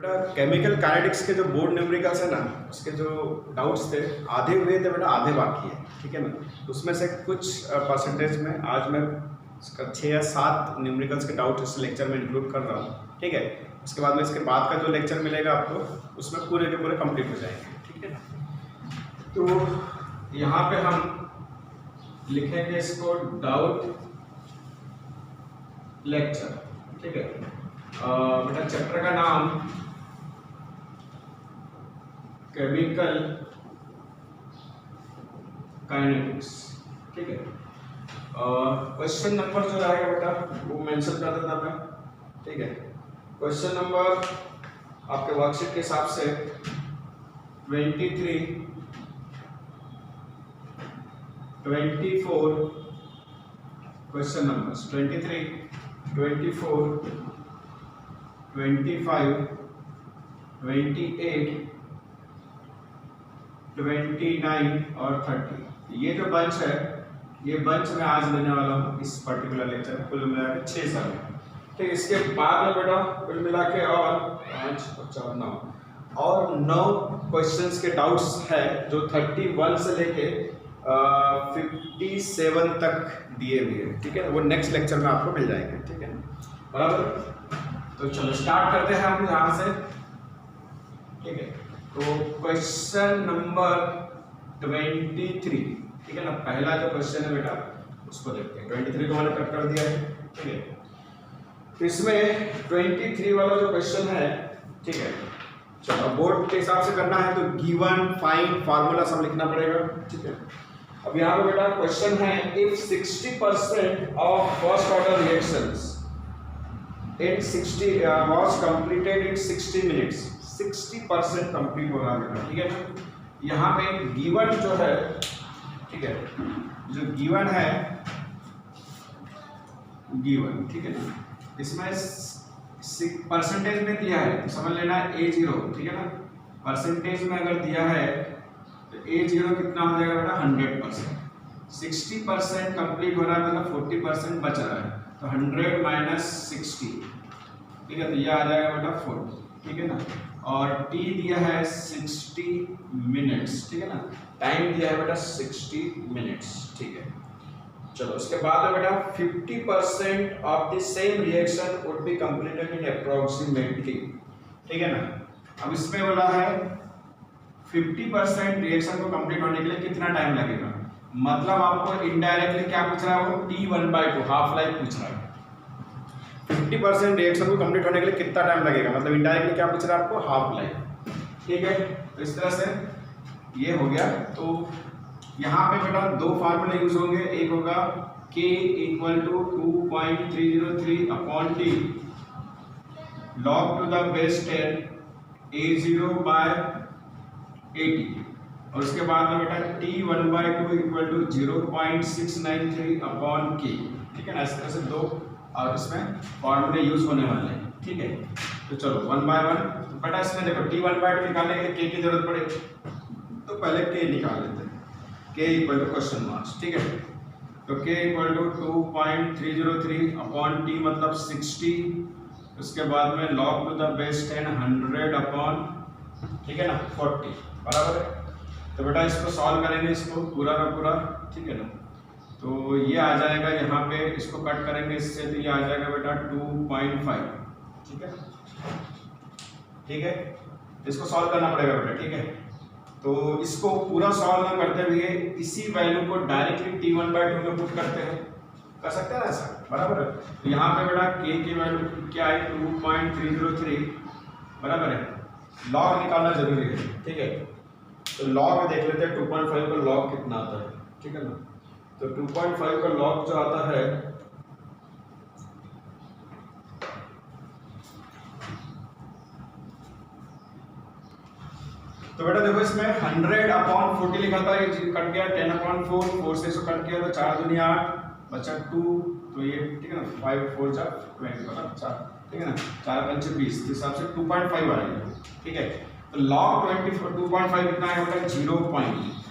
बेटा chemical kinetics के जो बोर्ड न्यूमेरिकल्स है ना, उसके जो डाउट्स थे आधे हुए थे बेटा, आधे बाकी है। ठीक है ना, उसमें से कुछ परसेंटेज में आज मैं 6 या 7 न्यूमेरिकल्स के डाउट इस लेक्चर में इंक्लूड कर रहा हूँ। ठीक है, उसके बाद में इसके बाद का जो लेक्चर मिलेगा आपको, उसमें पूरे के पूरे कंप्लीट हो जाएंगे। ठीक है ना, तो यहाँ पे हम लिखेंगे इसको डाउट लेक्चर। ठीक है, बेटा चैप्टर का नाम केमिकल काइनेटिक्स। ठीक है, क्वेश्चन नंबर जो रहेगा बेटा वो मेंशन कर देता मैं। ठीक है, क्वेश्चन नंबर आपके वर्कशीट के हिसाब से 23, 24 क्वेश्चन नंबर्स 23, 24, 25, 28, 29 और 30। ये जो बंच है, ये बंच मैं आज लेने वाला हूँ इस पर्टिकुलर लेक्चर में। कुल मिला के 6 साल में। ठीक, इसके बाद में बेटा कुल मिला के और 5 और 4 9 और 9 क्वेश्चंस के डाउट्स है जो 31 से लेके 57 तक दिए हुए हैं। ठीक है, वो नेक्स्ट लेक्चर में आपको मिल जाएंगे। ठीक है, बराबर। तो चलो स्टार्ट करते हैं हम यहाँ से। ठीक है, तो क्वेश्चन नंबर 23। ठीक है ना, पहला जो क्वेश्चन है बेटा उसको देखते हैं। 23 को मैंने कट कर दिया है। ठीक है, तो इसमें 23 वाला जो क्वेश्चन है, ठीक है, चलो बोर्ड के हिसाब से करना है तो गिवन, फाइंड, फार्मूला सब लिखना पड़ेगा। ठीक है, अब यहाँ पे बेटा क्वेश्चन है if 60% of first order reactions in 60 was completed in 60 minutes। 60% complete हो रहा है बेटा। ठीक है ना, यहाँ पे गिवन जो है, ठीक है, जो गिवन है गिवन, ठीक है ना, इसमें परसेंटेज में दिया है तो समझ लेना A0। ठीक है ना, परसेंटेज में अगर दिया है तो A0 कितना हो जाएगा बेटा 100%। 60% कंप्लीट हो रहा है मतलब 40% बच रहा है, तो 100 माइनस 60। ठीक है, तो ये आ जाएगा बेटा 40। ठीक है ना, और T दिया है 60 मिनट्स। ठीक है ना, टाइम दिया है बेटा 60 मिनट्स। ठीक है, चलो उसके बाद में बेटा 50% of the same reaction would be completed in approximately. ठीक है ना, अब इसमें बोला है 50% रिएक्शन को कंप्लीट होने के लिए कितना टाइम लगेगा। मतलब आपको इनडायरेक्टली क्या पूछ रहा है, वो T1/2 हाफ लाइफ पूछ रहा है। 50% रिएक्शन को कंप्लीट होने के लिए कितना टाइम लगेगा, मतलब इनडायरेक्टली क्या पूछ रहा है आपको, हाफ लाइफ। ठीक है, तो इस तरह से ये हो गया। तो यहाँ पे बेटा 2 फार्मूले यूज होंगे। एक होगा K = 2.303/T log to the base 10 A0/80, और उसके बाद में बेटा T1/2 = 0.693/K। ठीक है ना, इस तरह से 2 और इसमें फॉर्मूले यूज होने वाले हैं। ठीक है, तो चलो 1 बाय 1 बेटा इसमें देखो T1/2 निकालने के लिए K की जरूरत पड़ेगी, तो पहले K निकाल लेते हैं। K = question marks. ठीक है, तो K = 2.303/T मतलब 60, उसके बाद में log to the base 10 100/, ठीक है ना, 40 बराबर है। तो बेटा इसको सॉल्व करेंगे, इसको पूरा का पूरा। ठीक है ना, तो ये आ जाएगा यहाँ पे, इसको कट करेंगे इससे तो ये आ जाएगा बेटा 2.5। ठीक है, ठीक है, इसको सॉल्व करना पड़ेगा बेटा। ठीक है, तो इसको पूरा सॉल्व ना करते हुए इसी वैल्यू को डायरेक्टली T1/2 में पुट करते हैं, कर सकते हैं ऐसा, बराबर है। तो यहाँ पे बेटा K की वैल्यू क्या है 2.303 बराबर है। लॉग निकालना जरूरी है। ठीक है, तो लॉग में देख लेते हैं 2.5 का लॉग कितना आता है। ठीक है ना, तो 2.5 का लॉग जो आता है तो बेटा देखो इसमें 100/40 लिखा था, ये कट गया 10/4, 4 से इसको कट किया तो 4 दूनी 8 बचा 2, तो ये ठीक है ना 5 4 4 20 मतलब 4। ठीक है ना, 4 5 20, इस हिसाब से 2.5 आएगा। ठीक है, तो लॉग 2.5 कितना है बेटा 0.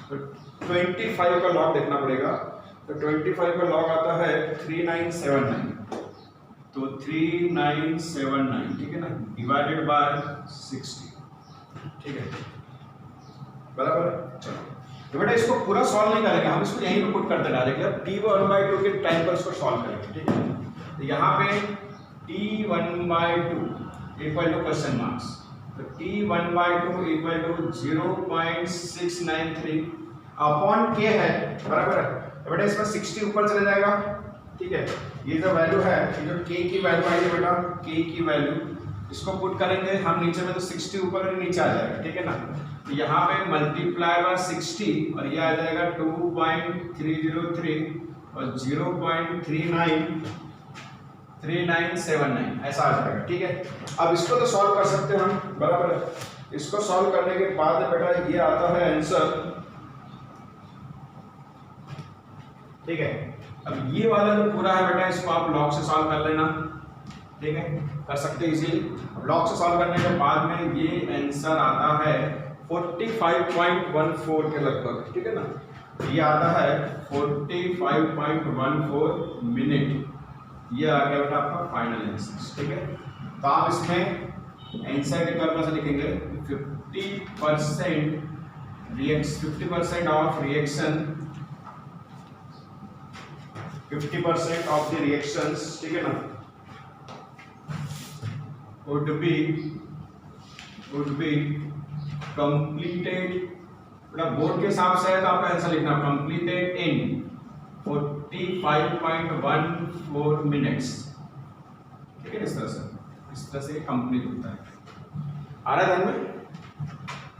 तो 25 का लॉग देखना पड़ेगा, तो 25 का लॉग आता है 3979। तो 3979, ठीक है ना, डिवाइडेड बाय 60, ठीक है, बराबर है। चलो तो बेटा इसको पूरा सॉल्व नहीं करेंगे, हम इसको यहीं पे पुट करते डायरेक्टली। अब t1/2 के टाइम पर इसको सॉल्व करेंगे, ठीक है। तो यहाँ पे t1/2 equal to question marks, तो t1/2 equal to 0.693 upon k है, बराबर है। तो बेटा इसमें 60 ऊपर चले जाएगा, ठीक है। ये जो वैल्यू है, ये जो k की वैल्यू आई है बेटा, k की वैल्यू इसको पुट करेंगे हम नीचे में, तो 60 ऊपर और नीचे आ जाएगा, ठीक है ना। तो यहाँ पे मल्टीप्लाई बाय 60 और ये आ जाएगा 2.303 और 0.3979 ऐसा आ जाएगा, ठीक है। अब इसको तो सॉल्व कर सकते हैं हम, बराबर है। इसको सॉल्व करने के बाद बेटा ये आता है आंसर, ठीक है। अब ये वाला जो पूरा है बेटा, इसको आप लॉग से सॉल्व कर लेना, ठीक है, कर सकते हैं इजीली। अब लॉग से सॉल्व करने के बाद में ये आंसर आता है 45.14 के लगभग, ठीक है ना। ये आता है 45.14 मिनट, ये आ गया बेटा आपका फाइनल आंसर, ठीक है। तो आप इसमें आंसर के तौर पर से लिखेंगे 50% of reaction, 50% of the reactions, ठीक है ना, would be completed, मतलब बोर्ड के हिसाब से है तो आपका आंसर लिखना completed in 45.14 मिनट्स, ठीक है। इस तरह से कंप्लीट होता है। आ रहा है ध्यान में?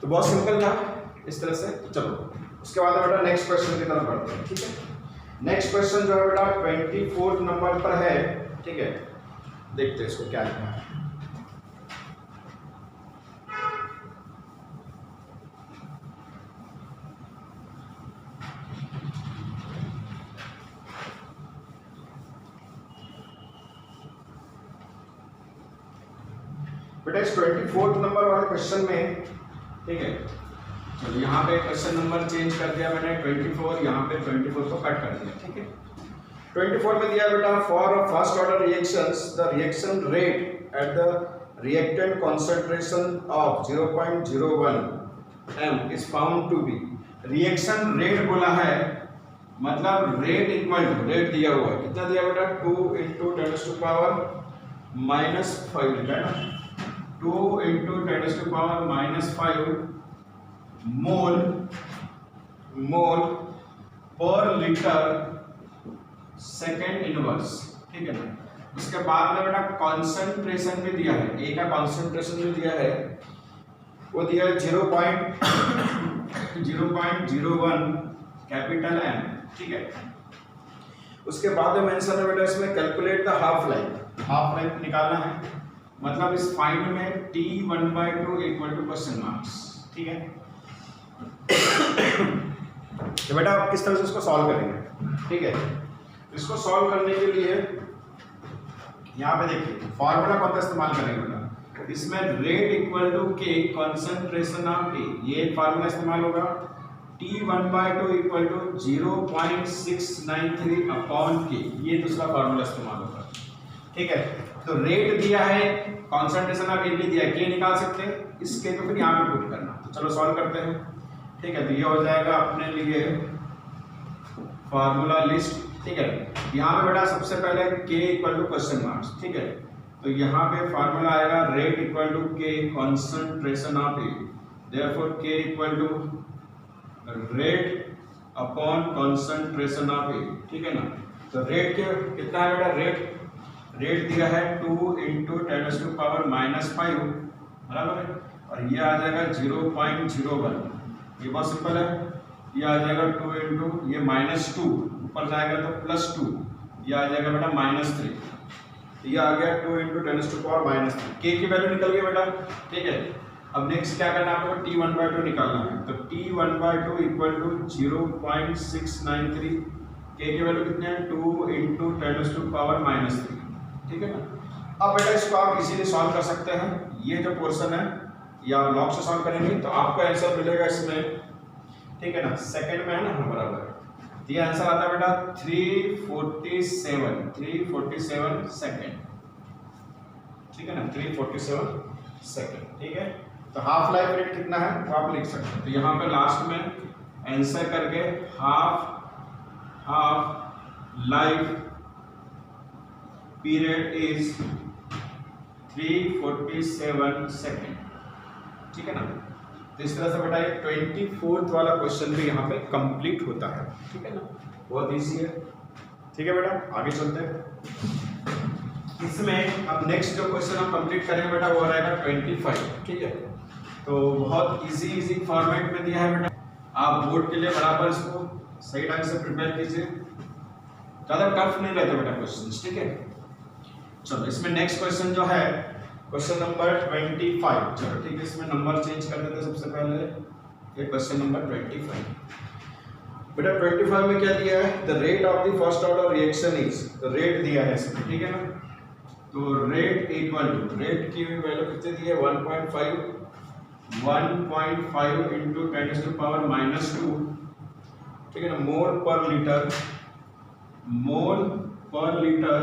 तो बहुत सिंपल था इस तरह से। चलो उसके बाद बेटा नेक्स्ट क्वेश्चन की तरफ बढ़ते हैं, ठीक है। नेक्स्ट क्वेश्चन जो है बेटा 24 नंबर पर है, ठीक है। देखते हैं इसको क्या लिखा है। बेटा इस 24 नंबर वाले क्वेश्चन में, ठीक है, चलो यहाँ पे क्वेश्चन नंबर चेंज कर दिया मैंने 24, यहाँ पे 24 को कट कर दिया, ठीक है। 24 में दिया बेटा for first order reactions the reaction rate at the reactant concentration of 0.01 m is found to be, reaction rate बोला है, मतलब रेट इक्वल टू, रेट दिया हुआ है कितना दिया बेटा 2 × 10⁻⁻5 लिखा है ना, 2 × 10⁻⁻5 मोल पर लीटर सेकेंड इनवर्स, ठीक है ना। उसके बाद में बेटा कॉन्सेंट्रेशन भी दिया है, ए का कॉन्सेंट्रेशन भी दिया है, वो दिया है 0.01 कैपिटल M, ठीक है। उसके बाद में मेंशन है बेटा इसमें कैलकुलेट द हाफ लाइफ निकालना है, मतलब इस फाइंड में t1/2 equal to question marks, ठीक है। तो बेटा आप किस तरह से इसको सॉल्व करेंगे, ठीक है। इसको सॉल्व करने के लिए यहाँ पे देखिए फॉर्मूला कौन सा इस्तेमाल करेंगे बेटा, इसमें rate equal to k concentration of A, ये फार्मूला इस्तेमाल होगा। t1/2 equal to 0.693 upon k, ये दूसरा फार्मूला इस्तेमाल होगा, ठीक है। तो रेट दिया है, कॉन्सेंट्रेशन ऑफ A दिया है, k निकाल सकते हैं, इसके तो फिर यहाँ पे पुट करना। तो चलो सॉल्व करते हैं, ठीक है। तो ये हो जाएगा अपने लिए फार्मूला लिस्ट, ठीक है। यहाँ पे बेटा सबसे पहले k equal to question marks, ठीक है। तो यहाँ पे फार्मूला आएगा rate equal to k concentration of A, therefore k equal to rate upon concentration of A, ठीक है ना। तो रेट के कितना है बेटा, रेट दिया है 2 × 10⁻⁻5, बराबर है, और ये आ जाएगा 0.01, ये बहुत सिंपल है। ये आ जाएगा 2 × ये -2 ऊपर जाएगा तो +2, ये आ जाएगा बेटा -3, ये आ गया 2 × 10⁻⁻3, k की वैल्यू निकल गई बेटा, ठीक है। अब नेक्स्ट क्या करना है आपको, t1/2 निकालना है। तो t1/2 इक्वल टू 0.693, k की वैल्यू कितनी है 2 × 10⁻⁻3, ठीक है ना। अब बेटा इसको आप इजीली सॉल्व कर सकते हैं, ये जो पोर्शन है ये आप लॉग से सॉल्व करेंगे तो आपको आंसर मिलेगा इसमें, ठीक है ना, सेकंड में है ना, बराबर। ये आंसर आता है बेटा 347 सेकंड, ठीक है ना, 347 सेकेंड, ठीक है। तो हाफ लाइफ रेट कितना है वो आप लिख सकते हैं। तो यहाँ पे लास्ट में आंसर करके half life period is 347 second, ठीक है ना। तो इस तरह से बेटा ये 24th वाला क्वेश्चन भी यहाँ पे कंप्लीट होता है, ठीक है ना, बहुत इजी है, ठीक है बेटा। आगे चलते हैं। इसमें अब नेक्स्ट जो क्वेश्चन हम कंप्लीट करेंगे बेटा वो रहेगा 25, ठीक है। तो बहुत इजी फॉर्मेट में दिया है बेटा, आप बोर्ड के लिए बराबर इसको सही ढंग से प्रिपेयर कीजिए, ज्यादा टफ नहीं रहते बेटा क्वेश्चंस, ठीक है। चलो इसमें नेक्स्ट क्वेश्चन जो है क्वेश्चन नंबर 25, चलो ठीक है, इसमें नंबर चेंज कर देते हैं सबसे पहले। ये क्वेश्चन नंबर 25 बेटा 25 में क्या दिया है, the rate of the first order reaction is, तो रेट दिया है इसमें, ठीक है ना। तो रेट इक्वल टू, रेट की वैल्यू कितनी दी है 1.5 इंटू 10⁻⁻², ठीक है ना, मोल पर लीटर, मोल पर लीटर।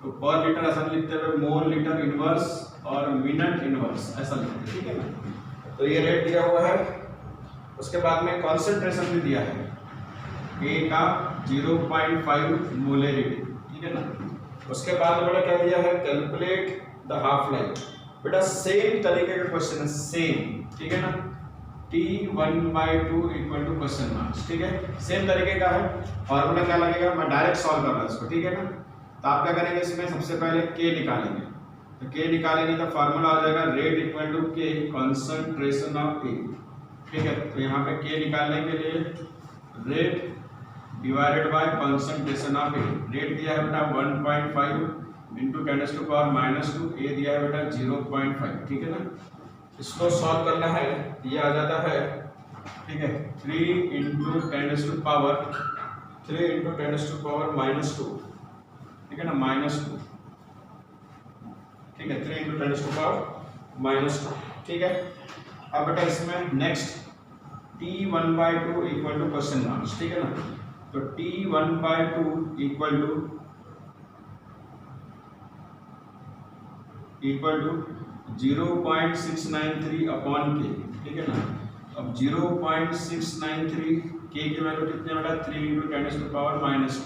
तो पर लीटर ऐसा लिखते हैं मोल लीटर इनवर्स और मिनट इनवर्स ऐसा लिखते हैं, ठीक है ना। तो ये रेट दिया हुआ है, उसके बाद में कॉन्सेंट्रेशन भी दिया है, A का 0.5 मोलरिटी, ठीक है ना। उसके बाद बेटा क्या दिया है, कैलकुलेट द हाफ लाइफ। बेटा सेम तरीके का क्वेश्चन है, सेम, ठीक है ना, T1/2 equal to question marks, ठीक है, सेम तरीके का है। फॉर्मूला क्या लगेगा, मैं डायरेक्ट सॉल्व कर रहा हूँ इसको, ठीक है ना। तो आप क्या करेंगे, इसमें सबसे पहले K निकालेंगे, तो K निकालेंगे तो फार्मूला आ जाएगा rate equal to K concentration of A, ठीक है। तो यहाँ पे K निकालने के लिए rate divided by concentration of A, rate दिया है बेटा 1.5 इंटू 10⁻², A दिया है बेटा 0.5, ठीक है ना। इसको सॉल्व करना है, ये आ जाता है, ठीक है, 3 इंटू 10⁻², ठीक है ना, -2, ठीक है, 3 इंटू 10⁻², ठीक है। अब बेटा इसमें next T1/2 equal to question marks, ठीक है ना। तो T1/2 equal to 0.693 upon K, ठीक है ना। अब 0.693 K की वैल्यू कितनी बेटा 3 इंटू 10⁻²,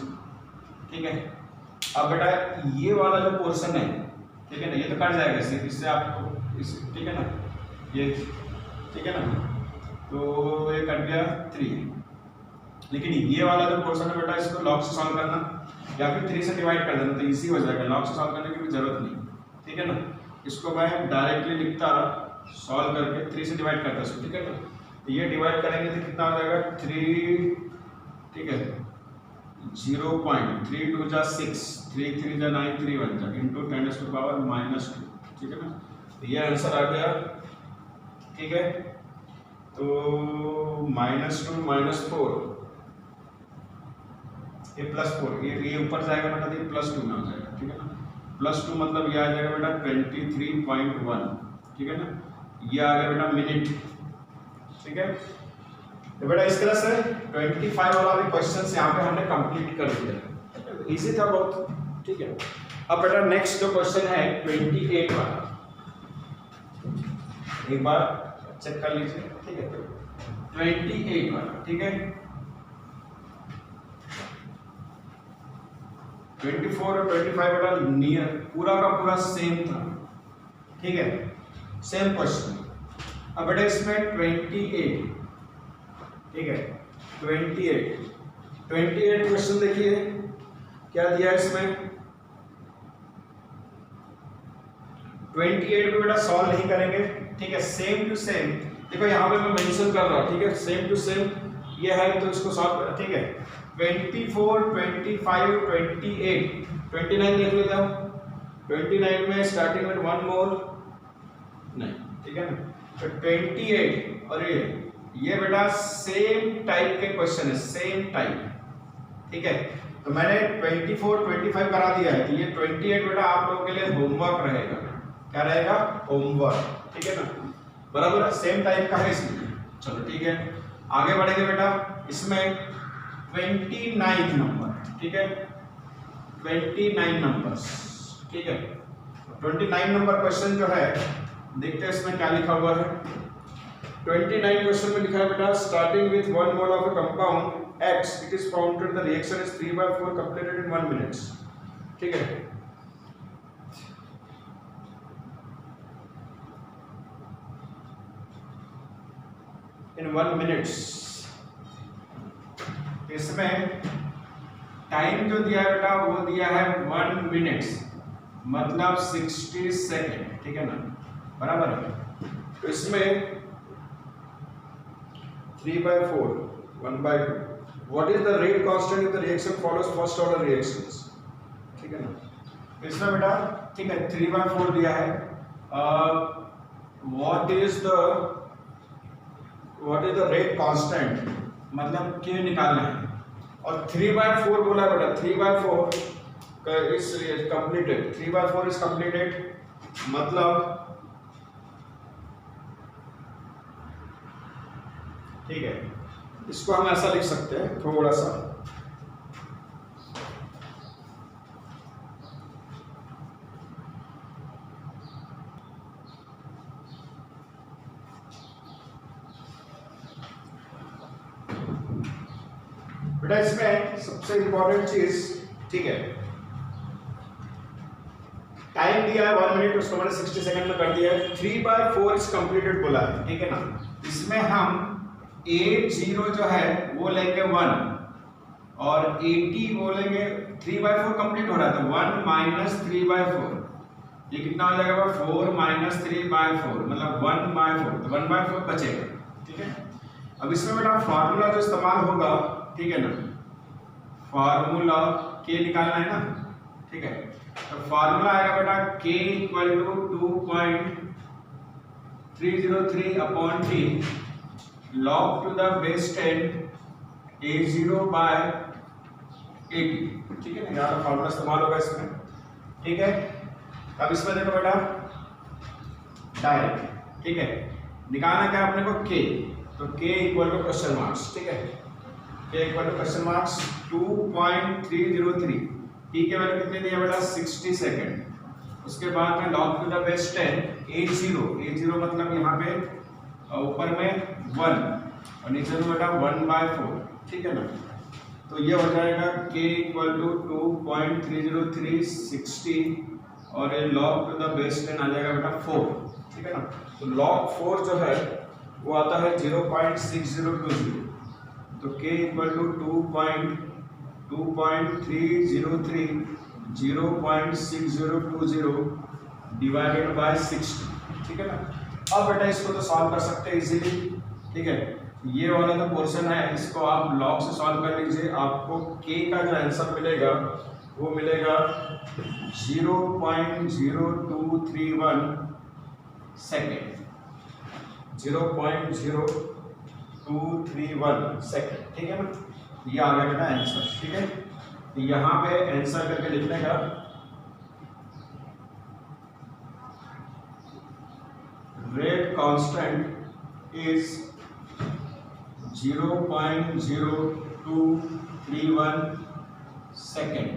ठीक है। अब बेटा ये वाला जो पोर्शन है, ठीक है ना, ये तो कट जाएगा इससे आपको इस, ठीक है ना, ये, ठीक है ना। तो ये कट गया 3, लेकिन ये वाला जो पोर्शन है बेटा इसको लॉग से सॉल्व करना या फिर 3 से डिवाइड कर देना, तो इजी हो जाएगा, लॉग से सॉल्व करने की भी जरूरत नहीं, ठीक है ना। इसको मैं डायरेक्टली लिखता रहा, सॉल्व करके 3 से डिवाइड करता इसको, ठीक है ना। तो ये डिवाइड करेंगे तो कितना हो जाएगा 3, ठीक है, 0.3 2 जा 6, 3 3 जा 9, 3 1 जा इंटू 10⁻², ठीक है ना। तो ये आंसर आ गया, ठीक है। तो -2 -4 ये +4, ये ऊपर जाएगा बेटा, ये +2 में हो जाएगा, ठीक है ना। +2 मतलब ये आ जाएगा बेटा 23.1, ठीक है ना। ये आ गया बेटा मिनट, ठीक है। तो बेटा इस तरह से 25 वाला भी क्वेश्चन यहाँ पे हमने कंप्लीट कर दिया, इजी था बहुत, ठीक है। अब बेटा नेक्स्ट जो क्वेश्चन है 28 वाला, एक बार चेक कर लीजिए, ठीक है। 28 वाला, ठीक है। 24 और 25 बेटा नियर पूरा का पूरा सेम था, ठीक है, सेम क्वेश्चन। अब बेटा इसमें 28, ठीक है, 28 क्वेश्चन देखिए क्या दिया है इसमें। 28 को बेटा सॉल्व नहीं करेंगे, ठीक है, सेम टू सेम, देखो यहाँ पे मैं मेंशन कर रहा हूँ, ठीक है, सेम टू सेम ये है तो इसको सॉल्व कर, ठीक है। 24 25 28 29 लिख लेता हूँ, 29 में स्टार्टिंग में 1 मोल नहीं, ठीक है ना। तो 28 और ये बेटा सेम टाइप के क्वेश्चन है, सेम टाइप, ठीक है। तो मैंने 24 25 करा दिया है, तो ये 28 बेटा आप लोगों के लिए होमवर्क रहेगा, क्या रहेगा, होमवर्क, ठीक है ना, बराबर सेम टाइप का है इसमें। चलो ठीक है, आगे बढ़ेंगे बेटा। इसमें 29 नंबर, ठीक है, 29 नंबर्स, ठीक है। 29 नंबर क्वेश्चन जो है देखते हैं इसमें क्या लिखा हुआ है। 29 क्वेश्चन में लिखा है बेटा, starting with 1 mole of a compound X, it is found that the reaction is 3/4 completed in 1 minute. ठीक है, in 1 minute। इसमें टाइम जो दिया है बेटा वो दिया है 1 मिनट, मतलब 60 सेकेंड, ठीक है ना, बराबर है। तो इसमें 3/4 1/2, what is the rate constant if the reaction follows first order reactions, ठीक है ना। इसमें बेटा ठीक है 3/4 दिया है, what is the rate constant, मतलब K निकालना है, और 3/4 बोला है बेटा, 3/4 इज कंप्लीटेड, 3/4 इज कंप्लीटेड, मतलब ठीक है, इसको हम ऐसा लिख सकते हैं थोड़ा सा, बेटा इसमें सबसे इंपॉर्टेंट चीज, ठीक है, टाइम दिया है 1 मिनट, उसको मैंने 60 सेकंड में कर दिया है, 3/4 इज कंप्लीटेड बोला है, ठीक है ना। इसमें हम A0 जो है वो लेंगे 1 और 80 वो लेंगे, 3/4 कंप्लीट हो रहा है तो 1 माइनस 3/4, ये कितना हो जाएगा 4 माइनस 3/4, मतलब 1/4, तो 1/4 बचेगा, ठीक है। अब इसमें बेटा फार्मूला जो इस्तेमाल होगा, ठीक है ना, फार्मूला K निकालना है ना, ठीक है, तो फार्मूला आएगा बेटा K equal to 2.303 upon T log to the base 10 A0 by 80, ठीक है ना, यहाँ का फार्मूला इस्तेमाल होगा इसमें, ठीक है। अब इसमें देखो बेटा डायरेक्ट, ठीक है, निकालना क्या अपने को K, तो K equal to question marks, ठीक है, K equal to question marks 2.303, T के वैल्यू कितनी दी है बेटा 60 सेकेंड, उसके बाद में log to the base 10 A0 मतलब यहाँ पे ऊपर में 1 और नीचे में बेटा 1/4, ठीक है ना, तो ये हो जाएगा K इक्वल टू 2.303 60 और ये log टू द बेस 10 आ जाएगा बेटा 4, ठीक है ना। तो log 4 जो है वो आता है 0.6020, तो K equal to 2.303 0.6020 divided by 60, ठीक है ना। अब बेटा इसको तो सॉल्व कर सकते हैं इजीली, ठीक है, ये वाला जो पोर्शन है इसको आप लॉग से सॉल्व कर लीजिए, आपको K का जो आंसर मिलेगा वो मिलेगा 0.0231 सेकेंड, 0.0231 सेकेंड, ठीक है ना, ये आ गया बेटा आंसर, ठीक है। तो यहाँ पे आंसर करके लिखने का rate constant is 0.0231 second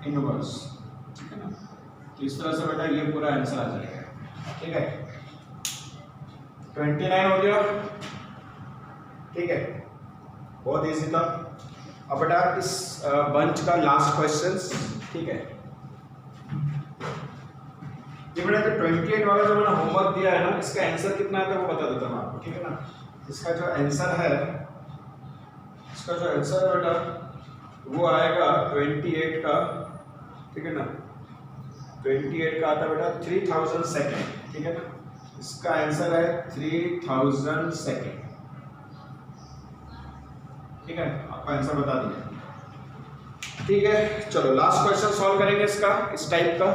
inverse, ठीक है ना। तो इस तरह से बेटा ये पूरा आंसर आ जाएगा, ठीक है। 29 हो गया, ठीक है, बहुत इजी था। अब बेटा इस बंच का लास्ट क्वेश्चंस, ठीक है, ये बेटा जो 28 वाला जो मैंने होमवर्क दिया है ना, इसका आंसर कितना आता है वो बता देता हूँ आपको, ठीक है ना। इसका जो आंसर है बेटा वो आएगा 28 का, ठीक है ना, 28 का आता है बेटा 3000 सेकेंड, ठीक है ना। इसका आंसर है 3000 सेकेंड, ठीक है, आपका आंसर बता दिया, ठीक है। चलो लास्ट क्वेश्चन सॉल्व करेंगे इसका, इस टाइप का।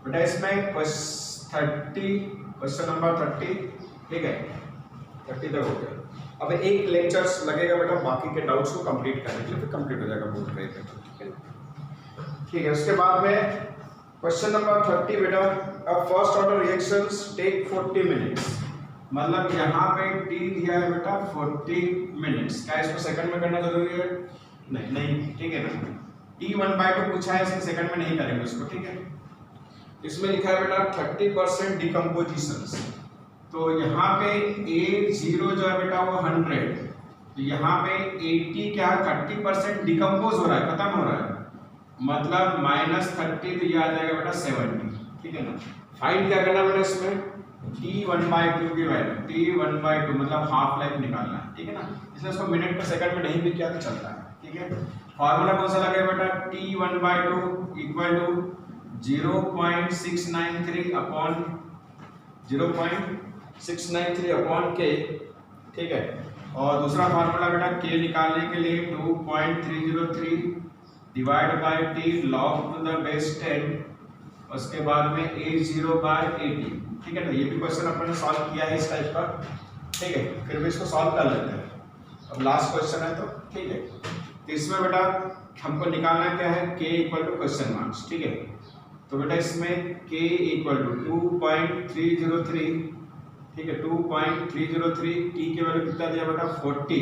बेटा इसमें क्वेश्चन नंबर 30, ठीक है, 30 तक हो गया। अब एक लेक्चर्स लगेगा बेटा बाकी के डाउट्स को कंप्लीट करने के लिए, फिर कंप्लीट हो जाएगा बोर्ड का पेपर, ठीक है। ठीक है, उसके बाद में क्वेश्चन नंबर 30 बेटा, first order reactions take 40 minutes, मतलब यहाँ पे टी दिया है बेटा 40 मिनट्स, क्या इसको सेकंड में करना जरूरी है? नहीं, ठीक है ना। T1/2 पूछा है, इसके सेकंड में नहीं करेंगे उसको, ठीक है। इसमें लिखा है बेटा 30% डिकम्पोजिशंस, तो यहाँ पे A0 जो है बेटा वो 100, तो यहाँ पे 80 क्या है 30% डिकम्पोज हो रहा है, खत्म हो रहा है, मतलब -30 तो ये आ जाएगा बेटा 70, ठीक है ना। फाइंड क्या करना बेटा इसमें T1/2 की वैल्यू, T1/2 मतलब हाफ लाइफ निकालना है, ठीक है ना। इसलिए उसको मिनट पर सेकंड में नहीं भी किया तो चलता है, ठीक है। फॉर्मूला कौन सा लगेगा बेटा? T1/2 equal to 0.693 upon 0.693 upon k, ठीक है। और दूसरा फार्मूला बेटा k निकालने के लिए 2.303 divide by t log to the base 10, उसके बाद में A0/80, ठीक है ना। ये भी क्वेश्चन अपन ने सॉल्व किया है इस टाइप का, ठीक है, फिर भी इसको सॉल्व कर लेते हैं। अब लास्ट क्वेश्चन है तो ठीक है, तो इसमें बेटा हमको निकालना क्या है? k equal to question marks, ठीक है। तो बेटा इसमें k इक्वल टू 2.303, ठीक है, 2.303, t की वैल्यू कितना दिया बेटा 40,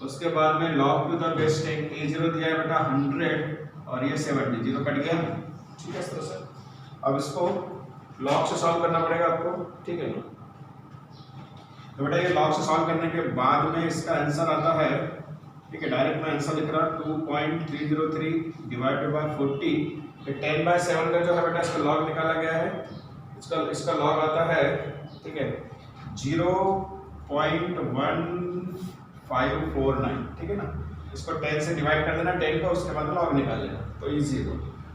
उसके बाद में log to the base 10, A0 दिया है बेटा 100 और ये 70, 0 कट गया, ठीक है। इस तरह से अब इसको लॉग से सॉल्व करना पड़ेगा आपको, ठीक है ना। तो बेटा ये लॉग से सॉल्व करने के बाद में इसका आंसर आता है, ठीक है, डायरेक्ट मैं आंसर लिख रहा 2.303 डिवाइडेड बाय 40, फिर 10/7 का जो है बेटा इसका लॉग निकाला गया है, इसका लॉग आता है, ठीक है, 0.1549, ठीक है ना। इसको 10 से डिवाइड कर देना 10 का, उसके बाद लॉग निकाल लेना, तो इजी हो,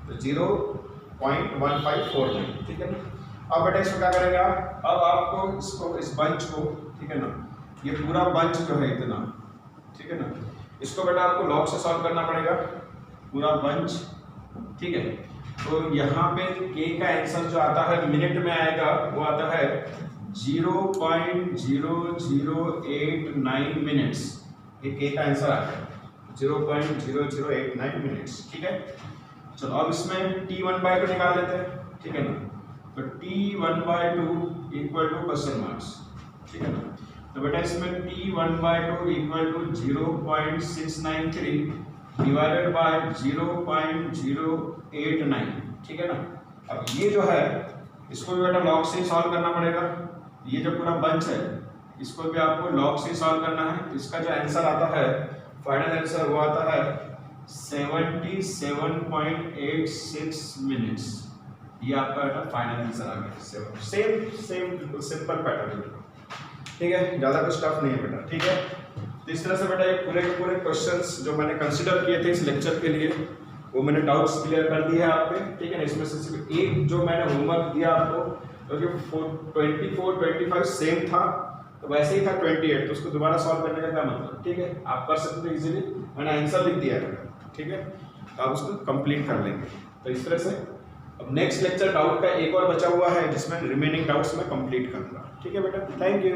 तो 0.1549, ठीक है ना। अब बेटा इसको क्या करेगा, अब आपको इसको इस बंच को, ठीक है ना, ये पूरा बंच जो है इतना, ठीक है ना, इसको बेटा आपको लॉग से सॉल्व करना पड़ेगा पूरा बंच, ठीक है। तो यहाँ पे k का आंसर जो आता है मिनट में आएगा वो आता है 0.0089 मिनट्स, ये k का आंसर आता है 0.0089 मिनट्स, ठीक है। चलो अब इसमें T1/2 निकाल लेते हैं, ठीक है ना। तो T1/2 equal to question marks, ठीक है ना। तो बेटा इसमें T1/2 equal to 0.693 divided by 0.089, ठीक है ना। अब ये जो है इसको भी बेटा लॉग से ही सॉल्व करना पड़ेगा, ये जो पूरा बंच है इसको भी आपको लॉग से सॉल्व करना है। इसका जो आंसर आता है फाइनल आंसर वो आता है 77.86 मिनट्स, ये आपका बेटा फाइनल आंसर आ गया। सेम बिल्कुल सिंपल पैटर्न, ठीक है, ज़्यादा कुछ टफ नहीं है बेटा, ठीक है। तो इस तरह से बेटा ये पूरे के पूरे क्वेश्चंस जो मैंने कंसिडर किए थे इस लेक्चर के लिए वो मैंने डाउट्स क्लियर कर दिए हैं आपके, ठीक है ना। इसमें से सिर्फ एक जो मैंने होमवर्क दिया आपको, क्योंकि 24, 25 सेम था तो वैसे ही था 28, तो उसको दोबारा सॉल्व करने का क्या मतलब, ठीक है, आप कर सकते हो इजीली, मैंने आंसर लिख दिया है, ठीक है, आप उसको कंप्लीट कर लेंगे। तो इस तरह से अब नेक्स्ट लेक्चर डाउट का एक और बचा हुआ है जिसमें रिमेनिंग डाउट्स मैं कंप्लीट करूंगा, ठीक है बेटा। Thank you.